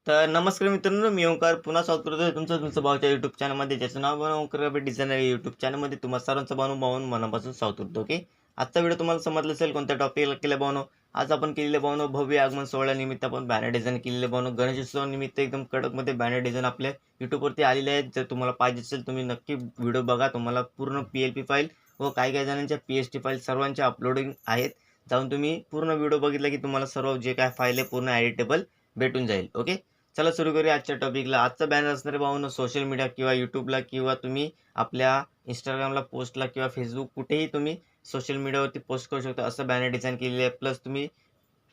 तर नमस्कार मित्रांनो, मी ओंकार पुन्हा स्वागत करतोय तुमचं भाऊच्या यूट्यूब चॅनलमध्ये, ज्याचं नाव आहे ओंकार ग्राफिक डिझायनर. यूट्यूब चॅनलमध्ये तुम्हा सर्वांचं भाऊन मनापासून स्वागत करतो. ओके, आजचा व्हिडिओ तुम्हाला समजलं असेल कोणत्या टॉपिकला केलं भाऊनो. आज आपण केलेले भाऊनो भव्य आगमन सोहळ्यानिमित्त आपण बॅनर डिझाईन केलेले भाऊनो. गणेशोत्सवानिमित्त एकदम कडकमध्ये बॅनर डिझाईन आपल्या यूट्यूबवरती आलेले आहेत. जर तुम्हाला पाहिजे असेल तुम्ही नक्की व्हिडिओ बघा. तुम्हाला पूर्ण PLP फाईल व काही जणांच्या PST फाईल सर्वांच्या अपलोडिंग आहेत. जाऊन तुम्ही पूर्ण व्हिडिओ बघितला की तुम्हाला सर्व जे काय फाईल आहे पूर्ण एडिटेबल भेटून जाईल. ओके, चला सुरू करूया आजच्या टॉपिकला. आजचा बॅनर असणार आहे भाऊनो सोशल मीडिया किंवा यूट्यूबला किंवा तुम्ही आपल्या इंस्टाग्रामला पोस्टला किंवा फेसबुक कुठेही तुम्ही सोशल मीडियावरती पोस्ट करू शकता. असं बॅनर डिझाईन केलेलं आहे. प्लस तुम्ही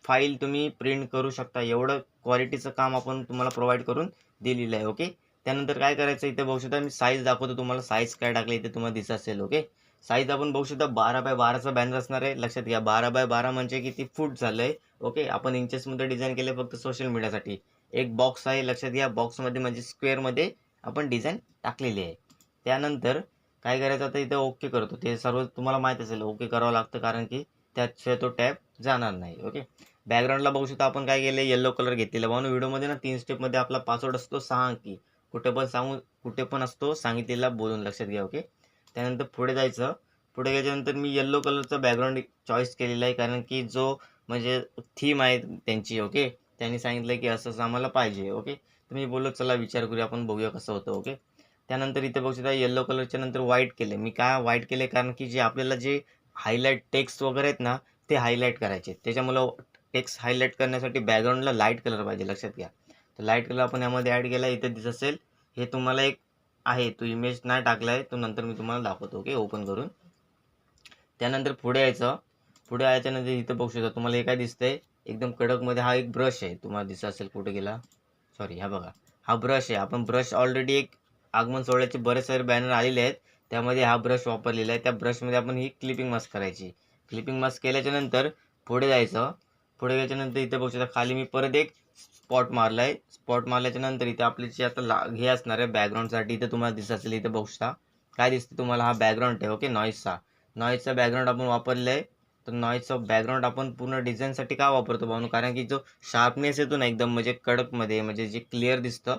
फाईल तुम्ही प्रिंट करू शकता. एवढं क्वालिटीचं काम आपण तुम्हाला प्रोव्हाइड करून दिलेलं आहे. ओके, त्यानंतर काय करायचं इथे बघू शकता. मी साईज दाखवतो तुम्हाला. साईज काय टाकलं इथे तुम्हाला दिसत असेल. ओके, साईज आपण बघू शकता 12x12चा बॅनर असणार आहे. लक्षात घ्या 12x12 म्हणजे किती फूट झालं आहे. ओके, आपण इंचेसमध्ये डिझाईन केले फक्त सोशल मीडियासाठी. एक बॉक्स आहे, लक्षात घ्या. बॉक्समध्ये म्हणजे स्क्वेअरमध्ये आपण डिझाईन टाकलेली आहे. त्यानंतर काय करायचं आता इथं ओके करतो. ते सर्व तुम्हाला माहीत असेल ओके करावं लागतं, कारण की त्याशिवाय तो टॅब जाणार नाही. ओके, बॅकग्राऊंडला बघू शकता आपण काय केलं, येलो कलर घेतलेला. म्हणून व्हिडिओमध्ये ना 3 स्टेपमध्ये आपला पासवर्ड असतो 6 अंकी. कुठे पण असतो सांगितलेला बोलून, लक्षात घ्या. ओके, त्यानंतर पुढे जायचं. पुढे गेल्यानंतर मी येलो कलरचा बॅकग्राऊंड चॉईस केलेला आहे, कारण की जो म्हणजे थीम आहे त्यांची. ओके, त्यांनी सांगितलं की असंच आम्हाला पाहिजे. ओके, तर मी बोललो चला विचार करूया, आपण बघूया कसं होतं. ओके, त्यानंतर इथे बघू शकता येलो कलरच्या नंतर व्हाईट केले. मी काय व्हाईट केले, कारण की जे आपल्याला जे हायलाईट टेक्स्ट वगैरे आहेत ना ते हायलाईट करायचे. त्याच्यामुळं टेक्स्ट हायलाईट करण्यासाठी बॅकग्राऊंडला लाईट कलर पाहिजे, लक्षात घ्या. तर लाईट कलर आपण यामध्ये ॲड केला. इथे दिसत असेल. हे तुम्हाला एक आहे, तो इमेज नाही टाकला आहे, तो नंतर मी तुम्हाला दाखवतो. ओके, ओपन करून. त्यानंतर पुढे यायचं. पुढे यायच्यानंतर इथं बघू शकता तुम्हाला हे काय दिसतंय एकदम कडकमध्ये. हा एक ब्रश आहे, तुम्हाला दिसत असेल. कुठे गेला, सॉरी, हा बघा, हा ब्रश आहे. आपण ब्रश ऑलरेडी एक आगमन सोहळ्याचे बरेच सारे बॅनर आलेले आहेत, त्यामध्ये हा ब्रश वापरलेला आहे. त्या ब्रशमध्ये आपण ही क्लिपिंग मास्क करायची. क्लिपिंग मास्क केल्याच्या नंतर पुढे जायचं. पुढे गेल्याच्यानंतर इथे बघू शकता खाली मी परत एक स्पॉट मारला आहे. स्पॉट मारल्याच्या नंतर इथे आपली जे आता हे असणार आहे बॅकग्राऊंडसाठी, इथे तुम्हाला दिसत असेल. इथे बघू शकता काय दिसते तुम्हाला, हा बॅकग्राऊंड आहे. ओके, नॉईजचा बॅकग्राऊंड आपण वापरलं आहे. तर नॉईजचा बॅकग्राऊंड आपण पूर्ण डिझाईनसाठी का वापरतो भाऊ, कारण की जो शार्पनेस येतो ना एकदम म्हणजे कडकमध्ये, म्हणजे जे क्लिअर दिसतं,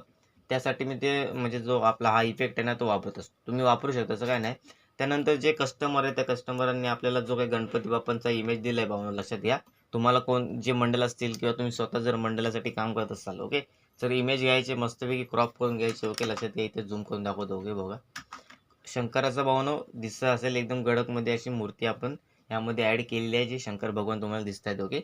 त्यासाठी मी ते म्हणजे जो आपला हा इफेक्ट आहे ना तो वापरत असतो. तुम्ही वापरू शकता, असं काय नाही. त्यानंतर जे कस्टमर आहे त्या कस्टमरांनी आपल्याला जो काही गणपती बाप्पांचा इमेज दिला आहे भाऊ, लक्षात घ्या. तुम्हाला कोण जे मंडळ असतील किंवा तुम्ही स्वतः जर मंडळासाठी काम करत असाल, ओके, तर इमेज घ्यायचे मस्तपैकी क्रॉप करून घ्यायचे. ओके, लक्षात घ्या. इथे झूम करून दाखवतो. ओके, बघा शंकराचा भावनो दिसत असेल एकदम गडकमध्ये अशी मूर्ती आपण यामध्ये ॲड केलेली आहे, जी शंकर भगवान तुम्हाला दिसत आहेत. ओके,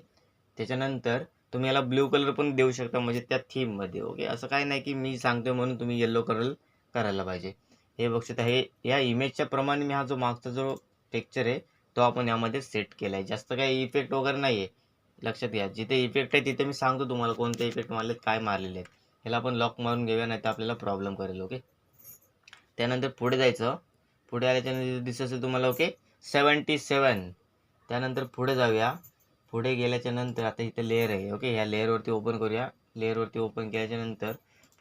त्याच्यानंतर तुम्ही याला ब्ल्यू कलर पण देऊ शकता, म्हणजे त्या थीममध्ये. ओके, असं काही नाही की मी सांगतोय म्हणून तुम्ही येलो कलर करायला पाहिजे. हे बघू शकता, हे या इमेजच्या प्रमाणे मी हा जो मागचा जो टेक्स्चर आहे तो आपण यामध्ये सेट केला आहे. जास्त काही इफेक्ट वगैरे नाही आहे, लक्षात घ्या. जिथे इफेक्ट आहे तिथे मी सांगतो तुम्हाला कोणते इफेक्ट मारलेत, काय मारलेले आहेत. ह्याला आपण लॉक मारून घेऊया, नाही तर आपल्याला प्रॉब्लेम करेल. ओके, त्यानंतर पुढे जायचं. पुढे आल्याच्यानंतर दिसत असेल तुम्हाला. ओके, 77. त्यानंतर पुढे जाऊया. पुढे गेल्याच्या नंतर आता इथे लेअर आहे. ओके, ह्या लेअरवरती ओपन करूया. लेअरवरती ओपन केल्याच्या नंतर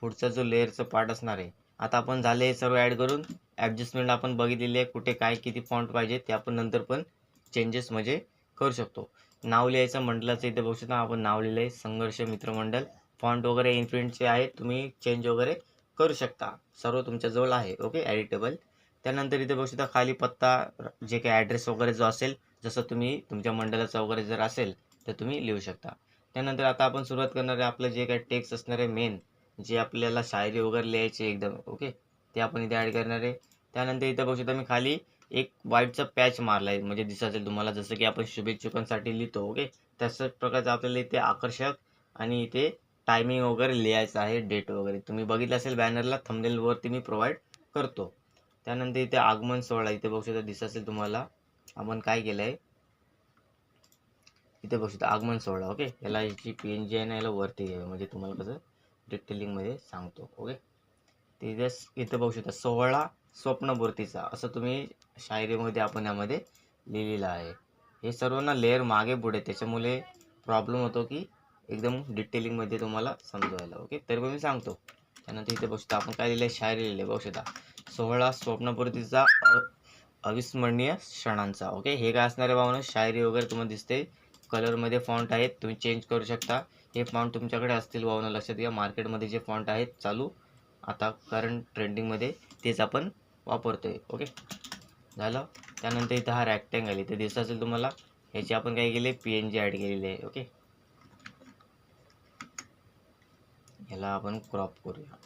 पुढचा जो लेअरचं पार्ट असणार आहे, आता आपण झाले सर्व ॲड करून. ॲडजस्टमेंट आपण बघितलेली आहे, कुठे काय किती फॉन्ट पाहिजे ते आपण नंतर पण चेंजेस म्हणजे करू शकतो. नाव लिहायचं मंडळाचं इथे बघू शकता, आपण नाव लिहिलं आहे संघर्ष मित्रमंडळ. फॉन्ट वगैरे इन्फिनिटचे आहेत, तुम्ही चेंज वगैरे करू शकता. सर्व तुमच्याजवळ आहे. Okay, editable. त्यानंतर इथे बघू शकता खाली पत्ता, जे काही ॲड्रेस वगैरे जो असेल, जसं तुम्ही तुमच्या मंडळाचा वगैरे जर असेल तर तुम्ही लिहू शकता. त्यानंतर आता आपण सुरुवात करणार आहे. आपलं जे काही टेक्स्ट असणार आहे मेन, जे आपल्याला शायरी वगैरे लिहायची एकदम. ओके, ते आपण इथे ॲड करणार आहे. त्यानंतर इथे बघू शकता मी खाली एक व्हाईटचा पॅच मारला आहे, म्हणजे दिसत असेल तुम्हाला, जसं की आपण शुभेच्छुकांसाठी लिहितो. ओके, तसंच प्रकारचं आपल्याला इथे आकर्षक आणि इथे टायमिंग वगैरे लिहायचं आहे, डेट वगैरे. तुम्ही बघितलं असेल बॅनरला, थंबनेलवरती मी प्रोव्हाइड करतो. त्यानंतर इथे आगमन सोहळा इथे बघू शकता दिसत असेल तुम्हाला. आपण काय केलं आहे इथे बघू शकता आगमन सोहळा. ओके, याला याची PNG आहे ना, याला वरती घ्यावी, म्हणजे तुम्हाला कसं डिटेलिंगमध्ये सांगतो. ओके, तिथे इथे बघू शकता सोहळा स्वप्नपूर्तीचा, असं तुम्ही शायरीमध्ये आपण यामध्ये लिहिलेलं आहे. हे सर्व ना लेअर मागे पुढे, त्याच्यामुळे प्रॉब्लेम होतो की एकदम डिटेलिंगमध्ये तुम्हाला समजवायला. ओके, तर मी सांगतो. त्यानंतर इथे बघू शकता आपण काय लिहिलं आहे, शायरी लिहिली आहे. बघू शकता सोहळा स्वप्नपूर्तीचा अविस्मरणीय क्षणांचा. ओके, हे काय असणार आहे भावना, शायरी वगैरे तुम्हाला दिसते. कलरमध्ये फॉन्ट आहेत, तुम्ही चेंज करू शकता. हे फॉन्ट तुमच्याकडे असतील भावना लक्षात घ्या. मार्केटमध्ये जे फॉन्ट आहेत चालू आता करंट ट्रेंडिंगमध्ये तेच आपण वापरतोय. ओके झालं. त्यानंतर इथं हा रॅक्टँगल इथे दिसत असेल तुम्हाला, ह्याची आपण काय केले PNG ॲड केलेली आहे. ओके ह्याला आपण क्रॉप करूया.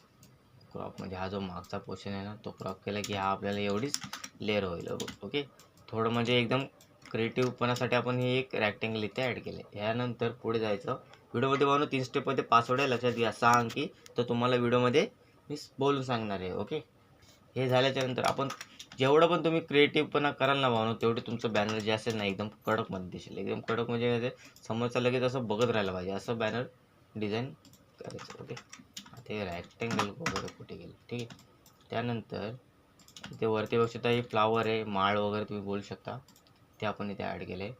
क्रॉप म्हणजे हा जो मागचा पोर्शन आहे ना तो क्रॉप केला की हा आपल्याला एवढीच लेअर होईल. ओके थोडं म्हणजे एकदम क्रिएटिव्हपणासाठी आपण हे एक रॅक्टँगल इथे ॲड केले. यानंतर पुढे जायचं. व्हिडिओमध्ये बनवून 3 स्टेपमध्ये पासवर्ड आहे लक्षात घ्या, 6 अंकी. तर तुम्हाला व्हिडिओमध्ये मी बोलून सांगणार आहे. ओके हे झाल्याच्यानंतर आपण जेवढं पण तुम्ही क्रिएटिव्हपणा कराल ना भावनो तेवढे तुमचं बॅनर जे असेल ना एकदम कडकमध्ये दिसेल. एकदम कडक म्हणजे काय ते समोरचा लगेच असं बघत राहायला पाहिजे असं बॅनर डिझाईन करायचं. ओके आता हे रॅक्टँगल वगैरे कुठे गेलं ठीक आहे. त्यानंतर इथे वरती बघू शकता हे फ्लावर आहे, माळ वगैरे तुम्ही बोलू शकता, ते आपण इथे ॲड केले.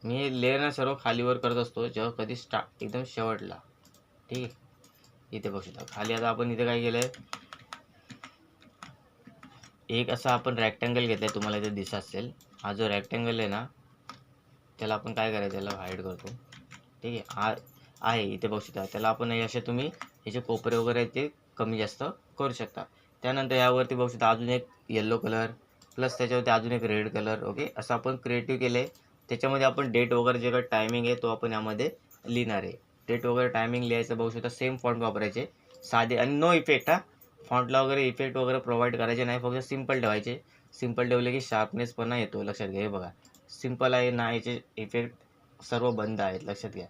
मी लेअर ना सर्व खालीवर करत असतो जेव्हा कधी एकदम शेवटला. ठीक आहे इथे बघू शकता खाली. आता आपण इथे काय केलं आहे, एक असा आपण रॅक्टँगल घेतला आहे, तुम्हाला इथे दिसत असेल. हा जो रॅक्टँगल आहे ना त्याला आपण काय करायचं, त्याला व्हाईट करतो. ठीक आहे हा आहे इथे बघू शकता. त्याला आपण असे तुम्ही ह्याचे कोपरे वगैरे ते कमी जास्त करू शकता. त्यानंतर यावरती बघू शकता अजून एक येल्लो कलर प्लस त्याच्यावरती अजून एक रेड कलर. ओके असं आपण क्रिएटिव्ह केलं आहे. त्याच्यामध्ये आपण डेट वगैरे जे काही टायमिंग आहे तो आपण यामध्ये लिहिणार आहे. डेट वगैरे टायमिंग लिहायचं बघू शकता. सेम फॉन्ट वापरायचे साधे आणि नो इफेक्ट. हा फॉन्टला वगैरे इफेक्ट वगैरे प्रोव्हाइड करायचे नाही, फक्त सिम्पल ठेवायचे. सिम्पल ठेवले की शार्पनेसपणा येतो लक्षात घ्या. हे बघा सिम्पल आहे ना, याचे इफेक्ट सर्व बंद आहेत लक्षात घ्या.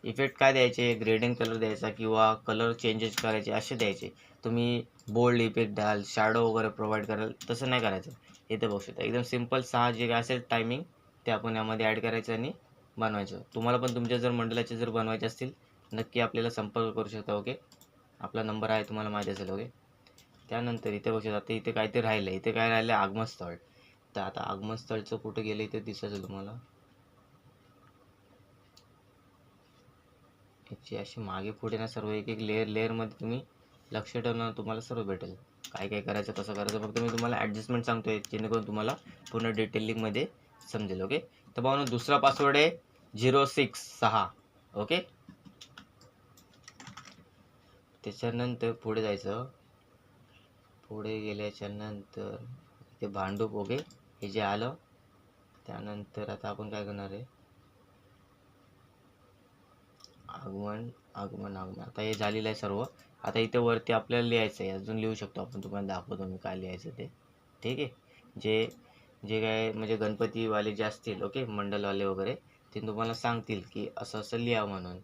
इफेक्ट काय द्यायचे, ग्रेडियंट कलर द्यायचा किंवा कलर चेंजेस करायचे असे द्यायचे. तुम्ही बोल्ड इफेक्ट द्याल, शॅडो वगैरे प्रोव्हाइड कराल, तसं नाही करायचं. इथे बघू शकता एकदम सिम्पल 6 जे काय असेल टायमिंग ते आपण यामध्ये ॲड करायचं आणि बनवायचं. तुम्हाला पण तुमच्या जर मंडळाचे जर बनवायचे असतील नक्की आपल्याला संपर्क करू शकता. ओके आपला नंबर आहे तुम्हाला माहिती असेल. ओके त्यानंतर इथे बघू शकता आता इथे काय ते राहिलं, इथे काय राहिलं आगमनस्थळ. तर आता आगमनस्थळचं कुठे गेलं इथे दिसत असेल तुम्हाला. ह्याची अशी मागे पुढे ना सर्व एक एक लेअरमध्ये तुम्ही लक्ष ठेवणार तुम्हाला सर्व भेटेल. काय काय करायचं कसं करायचं फक्त मी तुम्हाला ॲडजस्टमेंट सांगतोय जेणेकरून तुम्हाला पूर्ण डिटेलिंगमध्ये समजेल. ओके तर भावना दुसरा पासवर्ड आहे 066. ओके त्याच्यानंतर पुढे जायचं. पुढे गेल्याच्यानंतर इथे भांडूप. ओके हे जे आलं त्यानंतर आता आपण काय करणार आहे, आगमन आगमन आगमन. आता हे झालेलं आहे सर्व. आता इथे वरती आपल्याला लिहायचं आहे, अजून लिहू शकतो आपण, तुम्हाला दाखवतो मी काय लिहायचं ते. ठीक आहे जे जे काय म्हणजे गणपतीवाले जे असतील ओके मंडलवाले वगैरे ते तुम्हाला सांगतील की असं असं लिहा म्हणून.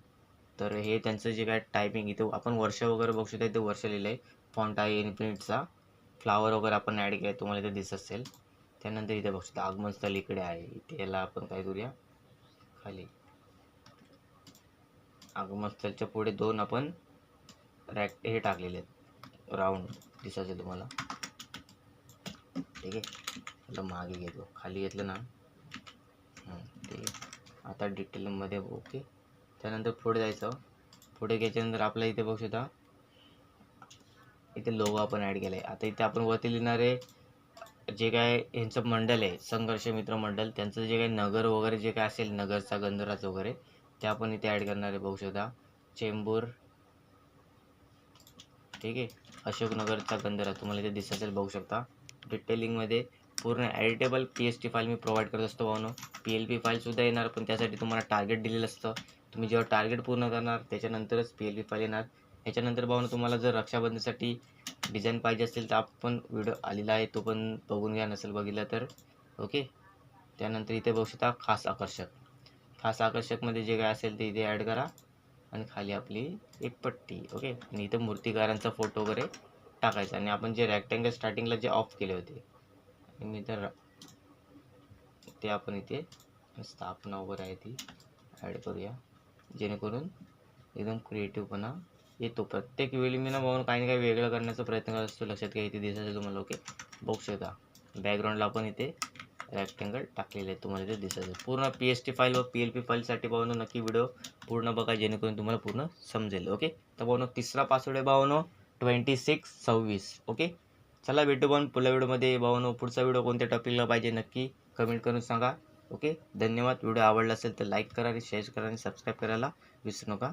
तर हे त्यांचं जे काय टायपिंग इथे आपण वर्ष वगैरे बघू शकता. इथे वर्ष लिहिलं आहे. फॉन्ट आहे इन्फिनिटचा. फ्लावर वगैरे आपण ॲड केला तुम्हाला इथे दिसत असेल. त्यानंतर इथे बघू शकता आगमनस्थळ इकडे आहे. इथे याला आपण काय करूया खाली आगमनस्थळच्या पुढे 2 आपण हे टाकलेले आहेत राऊंड दिसत असेल तुम्हाला. ठीक आहे त्याला मागे घेतो, खाली घेतलं ना. ठीक आहे आता डिटेलमध्ये. ओके त्यानंतर पुढे जायचं. पुढे घ्यायच्यानंतर आपल्या इथे बघू शकता इथे लोगो आपण ॲड केला आहे. आता इथे आपण वरती लिहिणारे जे काय यांचं मंडळ आहे संघर्ष मित्र मंडळ, त्यांचं जे काही नगर वगैरे जे काय असेल नगरचा गंधराज वगैरे ते आपण इथे ॲड करणार आहे. बघू शकता चेंबूर. ठीक आहे अशोकनगरचा गंधराज तुम्हाला इथे दिसत असेल बघू शकता. डिटेलिंगमध्ये पूर्ण एडिटेबल PST फाईल मी प्रोव्हाइड करत असतो भावनो. PLP फाईलसुद्धा येणार पण त्यासाठी तुम्हाला टार्गेट दिलेलं असतं. तुम्ही जेव्हा टार्गेट पूर्ण करणार त्याच्यानंतरच PLP फाईल येणार. ह्याच्यानंतर भावनो तुम्हाला जर रक्षाबंधनसाठी डिझाईन पाहिजे असेल तर आपण व्हिडिओ आलेला आहे तो पण बघून घ्या नसेल बघितला तर. ओके त्यानंतर इथे बघू शकता खास आकर्षक. खास आकर्षकमध्ये जे काय असेल ते इथे ॲड करा आणि खाली आपली एक पट्टी. ओके आणि इथं मूर्तिकारांचा फोटो वगैरे टाकायचा आणि आपण जे रॅक्टँगल स्टार्टिंगला जे ऑफ केले होते मी तर ते आपण इथे स्थापना वगैरे आहे ती ॲड करूया जेणेकरून एकदम क्रिएटिव्हपणा येतो. प्रत्येक वेळी मी ना बघून काही ना काही वेगळं करण्याचा प्रयत्न करत असतो. लक्षात घ्या इथे दिसत असेल तुम्हाला. ओके बघू शकता बॅकग्राऊंडला आपण इथे रॅक्टँगल टाकलेले आहे तुम्हाला इथे दिसत असेल. पूर्ण PST फाईल व PLP फाईलसाठी भावनो नक्की व्हिडिओ पूर्ण बघा जेणेकरून तुम्हाला पूर्ण समजेल. ओके तर भावनो तिसरा पासवर्ड आहे भावनो 2626. ओके चला भेटू पण पुढल्या व्हिडिओमध्ये भावनो. पुढचा व्हिडिओ कोणत्या टॉपिकला पाहिजे नक्की कमेंट करून सांगा. ओके, धन्यवाद. व्हिडिओ आवडला असेल तर लाईक करा आणि शेअर करा आणि सबस्क्राईब करायला विसरू नका.